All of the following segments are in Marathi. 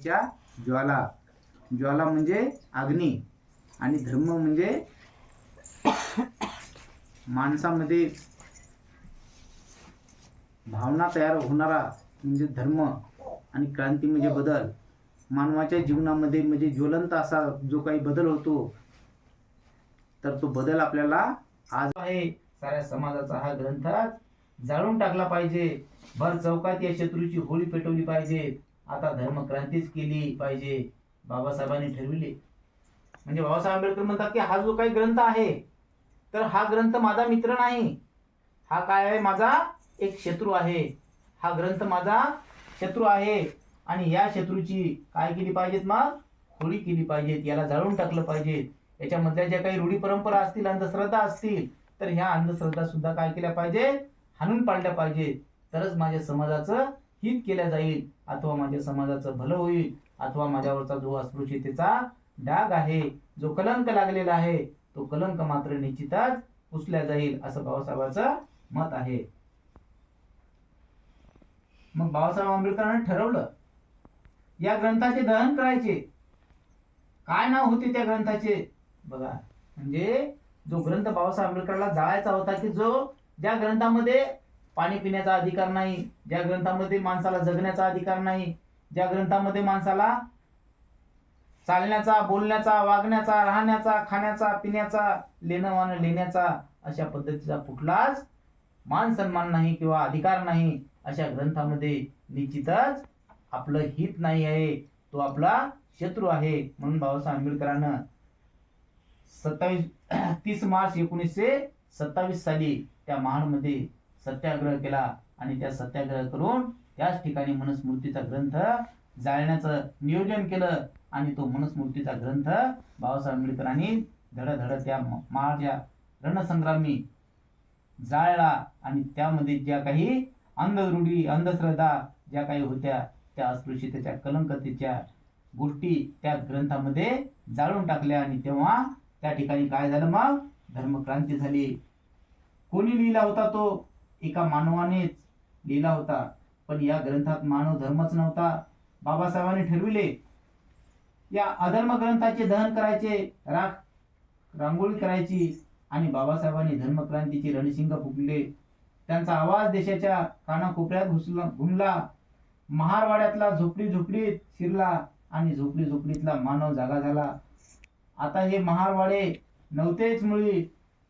क्रांतीच्या ज्वाला. ज्वाला म्हणजे अग्नी आणि धर्म म्हणजे माणसामध्ये भावना तयार होणारा म्हणजे धर्म आणि क्रांती म्हणजे बदल. मानवाच्या जीवनामध्ये म्हणजे ज्वलंत असा जो काही बदल होतो तर तो बदल आपल्याला आज आहे. साऱ्या समाजाचा हा ग्रंथ जाळून टाकला पाहिजे. भर चौकात या शत्रूची होळी पेटवली पाहिजे. आता धर्मक्रांतीच केली पाहिजे बाबासाहेबांनी ठरविले. म्हणजे बाबासाहेब आंबेडकर म्हणतात की हा जो काही ग्रंथ आहे तर हा ग्रंथ माझा मित्र नाही, हा काय आहे, माझा एक शत्रू आहे. हा ग्रंथ माझा शत्रू आहे आणि या शत्रूची काय केली पाहिजेत, मग होळी केली पाहिजेत, याला जाळून टाकलं पाहिजे. याच्यामधल्या ज्या काही रूढी परंपरा असतील, अंधश्रद्धा असतील तर ह्या अंधश्रद्धा सुद्धा काय केल्या पाहिजेत, हाणून पाडल्या पाहिजेत. तरच माझ्या समाजाचं हित केलं जाईल अथवा माझ्या समाजाचं भलं होईल अथवा माझ्यावरचा जो अस्पृश्यतेचा डाग आहे, जो कलंक लागलेला आहे, तो कलंक मात्र निश्चितच पुसल्या जाईल असं बाबासाहेबांचं मत आहे. मग बाबासाहेब आंबेडकरांनी ठरवलं या ग्रंथाचे दहन करायचे. काय नाव होते त्या ग्रंथाचे बघा. म्हणजे जो ग्रंथ बाबासाहेब आंबेडकरला जाळायचा होता की ज्या ग्रंथामध्ये पाणी पिण्याचा अधिकार नाही, ज्या ग्रंथामध्ये माणसाला जगण्याचा अधिकार नाही, ज्या ग्रंथामध्ये माणसाला चालण्याचा, बोलण्याचा, वागण्याचा, राहण्याचा, खाण्याचा, पिण्याचा, लेणं लेण्याचा अशा पद्धतीचा कुठलाच मान सन्मान नाही किंवा अधिकार नाही, अशा ग्रंथामध्ये निश्चितच आपलं हित नाही आहे, तो आपला शत्रू आहे. म्हणून बाबासाहेब आंबेडकरांना 30 मार्च 1927 साली त्या महाडमध्ये सत्याग्रह केला आणि त्या सत्याग्रह करून त्याच ठिकाणी मनुस्मृतीचा ग्रंथ जाळण्याचं नियोजन केलं आणि तो मनुस्मृतीचा ग्रंथ बाबासाहेब आंबेडकरांनी धडधड त्या महाडच्या रणसंग्रामी जाळला आणि त्यामध्ये ज्या काही अंधरूढी, अंधश्रद्धा ज्या काही होत्या, त्या अस्पृश्यतेच्या, कलंकतेच्या गोष्टी त्या ग्रंथामध्ये जाळून टाकल्या आणि तेव्हा त्या ठिकाणी काय झालं, मग धर्मक्रांती झाली. कोणी लिहिला होता तो? एका मानवानेच लिहिला होता. पण या ग्रंथात मानव धर्मच नव्हता. बाबासाहेबांनी ठरविले या अधर्म ग्रंथाचे दहन करायचे, रांगोळी करायची आणि बाबासाहेबांनी धर्मक्रांतीचे रणशिंग फुंकले. त्यांचा आवाज देशाच्या कानाकोपऱ्यात घुमला. महारवाड्यातला झोपडी झोपडीत शिरला आणि झोपडी झोपडीतला मानव जागा झाला. आता हे महारवाडे नव्हतेच मुळी,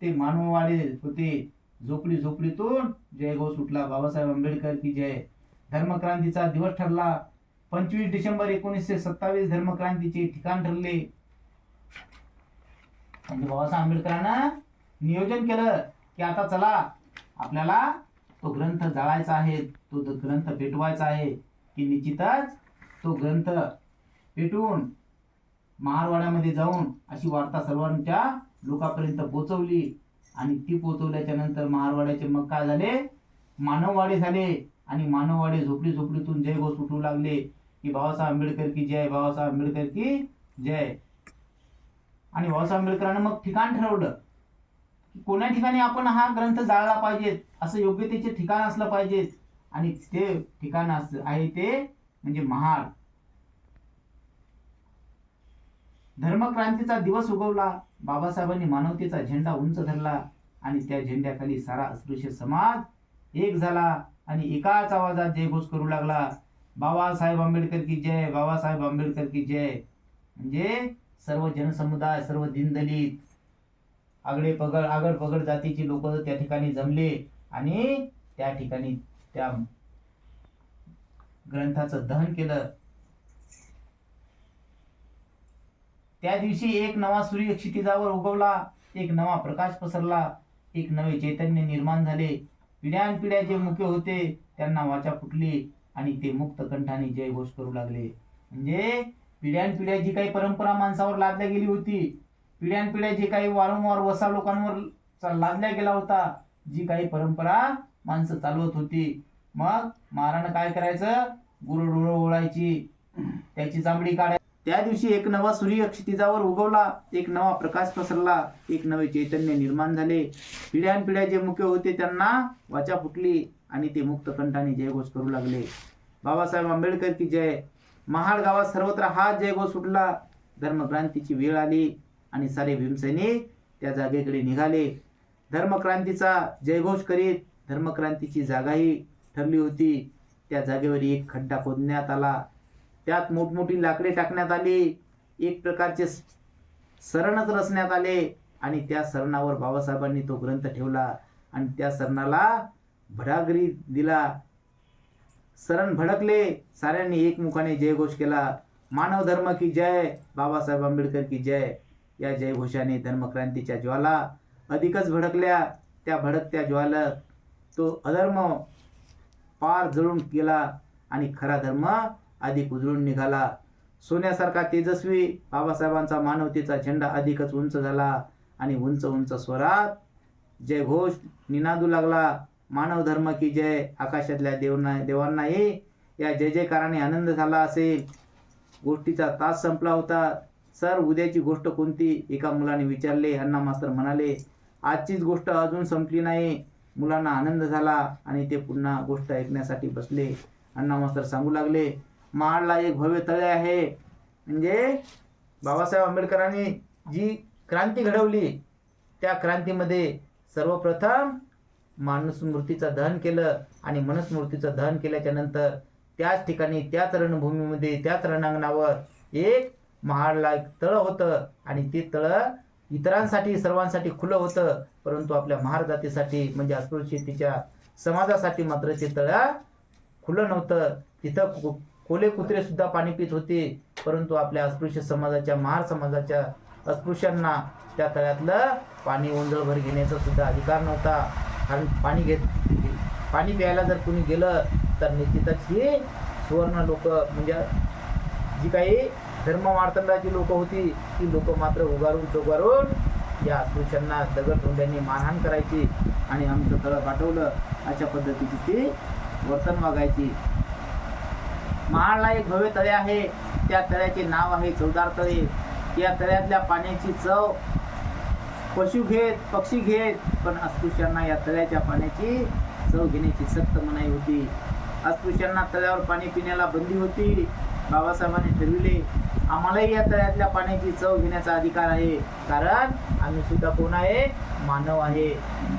ते मानववाडे होते. झोपडी झोपडीतून जयघोष उठला, बाबासाहेब आंबेडकर की जय. धर्मक्रांतीचा दिवस ठरला. 25 डिसेंबर 1927 धर्मक्रांतीचे ठिकाण ठरले. म्हणजे बाबासाहेब आंबेडकरांना नियोजन केलं की आता चला आपल्याला तो ग्रंथ जाळायचा आहे, तो ग्रंथ पेटवायचा आहे. की निश्चितच तो ग्रंथ पेटवून महारवाड्यामध्ये जाऊन अशी वार्ता सर्वांच्या लोकांपर्यंत पोहोचवली आणि ती पोहोचवल्याच्या नंतर महारवाड्याचे मग काय झाले, मानववाडे झाले आणि मानववाडे झोपडी झोपडीतून जयघोष उठू लागले की बाबासाहेब आंबेडकर की जय, बाबासाहेब आंबेडकर की जय. आणि बाबासाहेब आंबेडकरांनी मग ठिकाण ठरवलं की कोण्या ठिकाणी आपण हा ग्रंथ जाळला पाहिजे, असं योग्यतेचे ठिकाण असलं पाहिजे. आणि ते ठिकाण आहे ते म्हणजे महाड. धर्मक्रांतीचा दिवस उगवला. बाबासाहेबांनी मानवतेचा झेंडा उंच धरला आणि त्या झेंड्याखाली सारा अस्पृश्य समाज एक झाला आणि एकाच आवाजात जयघोष करू लागला, बाबासाहेब आंबेडकर की जय, बाबासाहेब आंबेडकर की जय. म्हणजे सर्व जनसमुदाय, सर्व दीनदलित, आगड पगड जातीची लोक त्या ठिकाणी जमले आणि त्या ठिकाणी त्या ग्रंथाचं दहन केलं. त्या दिवशी एक नवा सूर्य क्षितिजावर उगवला, एक नवा प्रकाश पसरला, एक नवे चैतन्य निर्माण झाले. पिढ्यानपिढ्या जे मुके होते त्यांना वाचा फुटली आणि ते मुक्त कंठाने जयघोष करू लागले. म्हणजे पिढ्यानपिढ्या जी काही परंपरा माणसावर लादल्या गेली होती, पिढ्यानपिढ्या जे काही वारंवार वसा लोकांवर लादल्या गेला होता, जी काही परंपरा माणसं चालवत होती, मग महाराणं काय करायचं, गुरडोळ ओळायची, त्याची चामडी काढायची. त्या दिवशी एक नवा सूर्य क्षितिजावर उगवला, एक नवा प्रकाश पसरला, एक नवे चैतन्य निर्माण झाले. पिढ्यानपिढ्या जे मुके होते त्यांना वाचा फुटली आणि ते मुक्त कंठाने जयघोष करू लागले, बाबासाहेब आंबेडकर की जय, महाड गावात सर्वत्र हा जयघोष उठला. धर्मक्रांतीची वेळ आली आणि सारे भीमसैनिक त्या जागेकडे निघाले. धर्मक्रांतीचा जयघोष करीत धर्मक्रांतीची जागाही ठरली होती. त्या जागेवर एक खड्डा खोदण्यात आला. त्यात मोठमोठी लाकडे टाकण्यात आली. एक प्रकारचे सरणच रचण्यात आले आणि त्या सरणावर बाबासाहेबांनी तो ग्रंथ ठेवला आणि त्या सरणाला भडागरी दिला. सरण भडकले. साऱ्यांनी एकमुखाने जयघोष केला. मानव धर्म की जय, बाबासाहेब आंबेडकर की जय. या जयघोषाने धर्मक्रांतीच्या ज्वाला अधिकच भडकल्या. त्या भडकत्या ज्वाला तो अधर्म पार जळून गेला आणि खरा धर्म अधिक उजळून निघाला. सोन्यासारखा तेजस्वी बाबासाहेबांचा मानवतेचा झेंडा अधिकच उंच झाला आणि उंच उंच स्वरात जयघोष निनादू लागला. मानव धर्म की जय. आकाशातल्या देवांनाही या जय जयकाराने आनंद झाला असेल. गोष्टीचा तास संपला होता. सर, उद्याची गोष्ट कोणती? एका मुलाने विचारले. अण्णा मास्तर म्हणाले, आजचीच गोष्ट अजून संपली नाही. मुलांना आनंद झाला आणि ते पुन्हा गोष्ट ऐकण्यासाठी बसले. अण्णा मास्तर सांगू लागले, महाडला एक भव्य तळे आहे. म्हणजे बाबासाहेब आंबेडकरांनी जी क्रांती घडवली त्या क्रांतीमध्ये सर्वप्रथम मानुस्मृतीचं दहन केलं आणि मनुस्मृतीचं दहन केल्याच्या नंतर त्याच ठिकाणी त्याच रणभूमीमध्ये त्याच रणांगणावर एक महाडला एक तळं होतं आणि ते तळं इतरांसाठी सर्वांसाठी खुलं होतं, परंतु आपल्या महार जातीसाठी म्हणजे अस्पृश्यतेच्या समाजासाठी मात्र ते तळं खुलं नव्हतं. तिथं कोले कुत्रे सुद्धा पाणी पित होते, परंतु आपल्या अस्पृश्य समाजाच्या महार समाजाच्या अस्पृश्यांना त्या तळ्यातलं पाणी ओंजळभर घेण्याचा सुद्धा अधिकार नव्हता. कारण पाणी प्यायला जर कोणी गेलं तर निश्चितच ही सुवर्ण लोक म्हणजे जी काही धर्म मार्तंडाची लोक होती ती लोक मात्र उगारून या अस्पृश्यांना दगडधोंड्यांनी मारहाण करायची आणि आमचं तळं पाठवलं अशा पद्धतीची ती वर्तन वागायची. महाडला एक भव्य तळे आहे. त्या तळ्याचे नाव आहे चौदार तळे. या तळ्यातल्या पाण्याची चव पशु घेत पक्षी घेत, पण अस्पृश्यांना या तळ्याच्या पाण्याची चव घेण्याची सक्त मनाई होती. अस्पृश्यांना तळ्यावर पाणी पिण्याला बंदी होती. बाबासाहेबांनी ठरविले, आम्हालाही या तळ्यातल्या पाण्याची चव घेण्याचा अधिकार आहे, कारण आम्ही सुद्धा कोण आहे? मानव आहे.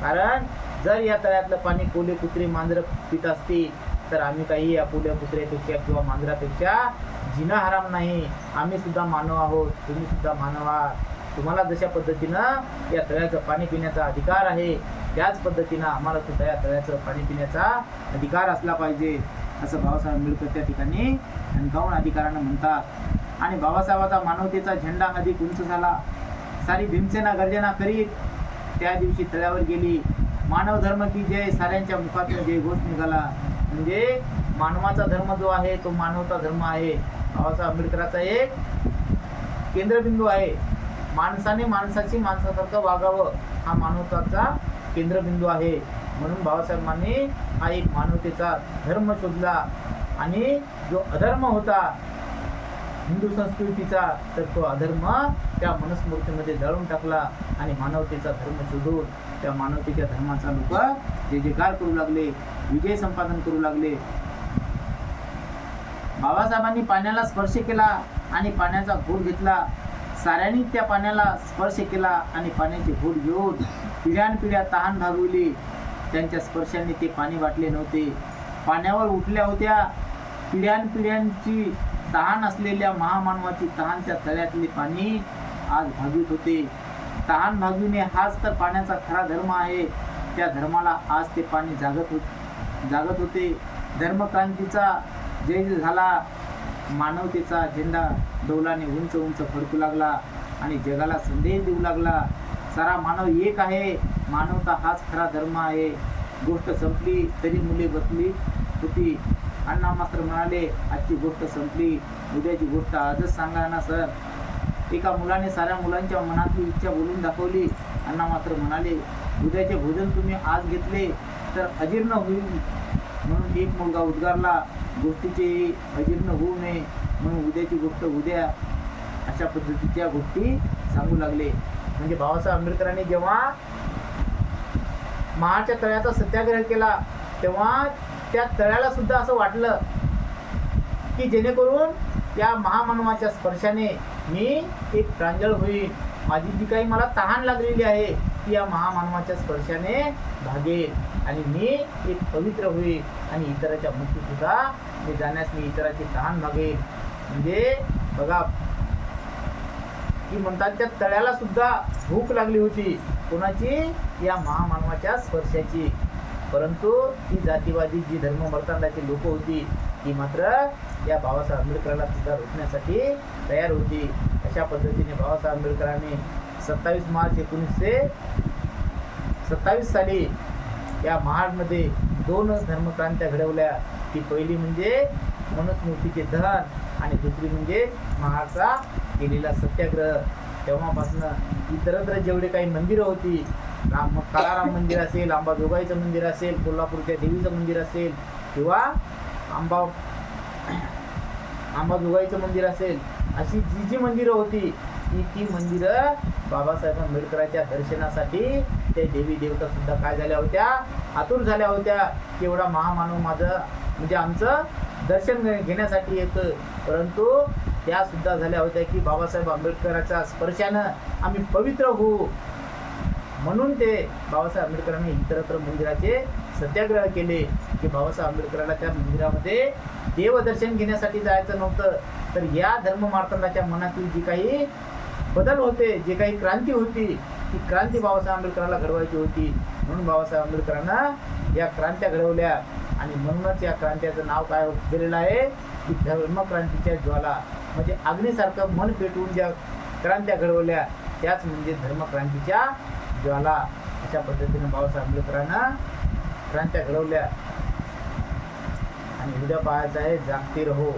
कारण जर या तळ्यातलं पाणी कोले कुत्रे मांजरं पित असतील तर आम्ही काही या कोल्या कुत्र्यापेक्षा किंवा मांजरापेक्षा जिना हराम नाही. आम्ही सुद्धा मानव आहोत, तुम्ही सुद्धा मानव आहात. तुम्हाला जशा पद्धतीनं या तळ्याचं पाणी पिण्याचा अधिकार आहे त्याच पद्धतीनं आम्हाला सुद्धा या तळ्याचं पाणी पिण्याचा अधिकार असला पाहिजे, असं बाबासाहेब आंबेडकर त्या ठिकाणी ठणकावून अधिकारानं म्हणतात. आणि बाबासाहेबाचा मानवतेचा झेंडा अधिक उंच झाला. सारी भीमसेना गर्जना करीत त्या दिवशी तळ्यावर गेली. मानव धर्म की जय साऱ्यांच्या मुखातून जयघोष निघाला. म्हणजे मानवाचा धर्म जो आहे तो मानवता धर्म आहे. बाबासाहेब आंबेडकरांचा एक केंद्रबिंदू आहे. माणसाने माणसासारखं वागावं हा मानवताचा केंद्रबिंदू आहे. म्हणून बाबासाहेबांनी हा एक मानवतेचा धर्म शोधला आणि जो अधर्म होता हिंदू संस्कृतीचा तर तो अधर्म त्या मनुस्मृतीमध्ये जाळून टाकला आणि मानवतेचा धर्म शोधून त्या मानवतेच्या धर्माचा लोक जे जयकार करू लागले, विजय संपादन करू लागले. बाबासाहेबांनी पाण्याला स्पर्श केला आणि पाण्याचा घोट घेतला. साऱ्यांनी त्या पाण्याला स्पर्श केला आणि पाण्याचे घोट घेऊन पिढ्यानपिढ्या तहान भागवली. त्यांच्या स्पर्शाने ते पाणी वाटले नव्हते. पाण्यावर उठल्या होत्या पिढ्यानपिढ्यांची तहान असलेल्या महामानवाची तहान त्या तळ्यातले पाणी आज भागवित होते. तहान भागविणे हाच तर पाण्याचा खरा धर्म आहे. त्या धर्माला आज ते पाणी जागत होते. धर्मक्रांतीचा जय झाला. मानवतेचा झेंडा डौलाने उंच उंच फडकू लागला आणि जगाला संदेश देऊ लागला. सारा मानव एक आहे. मानवता हाच खरा धर्म आहे. गोष्ट संपली तरी मुले बसली होती. अण्णा मास्तर म्हणाले, आजची गोष्ट संपली, उद्याची गोष्ट आजच सांगा ना सर. एका मुलाने साऱ्या मुलांच्या मनातली इच्छा बोलून दाखवली. अण्णा मास्तर म्हणाले, उद्याचे भोजन तुम्ही आज घेतले तर अजीर्ण होईल. म्हणून एक मुलगा उद्गारला, गोष्टीचे अजीर्ण होऊ नये म्हणून उद्याची गोष्ट उद्या, अशा पद्धतीच्या गोष्टी सांगू लागले. म्हणजे बाबासाहेब आंबेडकरांनी जेव्हा महाडच्या तळ्याचा सत्याग्रह केला तेव्हा त्या तळ्याला सुद्धा असं वाटलं की जेणेकरून त्या महामानवाच्या स्पर्शाने मी एक प्रांजळ होईल, माझी जी काही मला तहान लागलेली आहे ती या महामानवाच्या स्पर्शाने भागेल आणि मी एक पवित्र होईल आणि इतराच्या मुक्ती सुद्धा मी जाण्यास मी इतराची तहान भागेल. म्हणजे बघा की म्हणतात त्या तळ्याला सुद्धा भूक लागली होती. कोणाची? या महामानवाच्या स्पर्शाची. परंतु ती जातीवादी जी धर्ममर्तांडाची लोक होती ती मात्र या बाबासाहेब आंबेडकरांना सुद्धा रोखण्यासाठी तयार होती. अशा पद्धतीने बाबासाहेब आंबेडकरांनी 27 मार्च 1927 साली या महाडमध्ये 2 धर्मक्रांत्या घडवल्या. ती पहिली म्हणजे मनुस्मृतीचे दहन आणि दुसरी म्हणजे महाडचा केलेला सत्याग्रह. तेव्हापासून इतरत्र जेवढे काही मंदिरं होती, काळाराम मंदिर असेल, अंबाजोगाईचं मंदिर असेल, कोल्हापूरच्या देवीचं मंदिर असेल किंवा अंबाजोगाईचं मंदिर असेल, अशी जी मंदिरं होती ती मंदिरं बाबासाहेब आंबेडकरांच्या दर्शनासाठी ते देवी देवता सुद्धा काय झाल्या होत्या? आतुर झाल्या होत्या. केवढा महामानव माझं म्हणजे आमचं दर्शन घेण्यासाठी येतं. परंतु त्या सुद्धा झाल्या होत्या की बाबासाहेब आंबेडकरांच्या स्पर्शानं आम्ही पवित्र होऊ, म्हणून ते बाबासाहेब आंबेडकरांनी इतरत्र मंदिराचे सत्याग्रह केले की बाबासाहेब आंबेडकरांना त्या मंदिरामध्ये देवदर्शन घेण्यासाठी जायचं नव्हतं, तर या धर्ममार्तंडाच्या मनातील जी काही बदल होते, जे काही क्रांती होती, ती क्रांती बाबासाहेब आंबेडकरांना घडवायची होती. म्हणून बाबासाहेब आंबेडकरांना या क्रांत्या घडवल्या आणि म्हणूनच या क्रांत्याचं नाव काय दिलेलं आहे की धर्मक्रांतीच्या ज्वाला. म्हणजे अग्नीसारखं मन पेटवून ज्या क्रांत्या घडवल्या त्याच म्हणजे धर्मक्रांतीच्या ज्वाला. अशा पद्धतीने बाबासाहेब आंबेडकरांना क्रांत्या घडवल्या आणि उद्या पाहायचं आहे जागते रहो.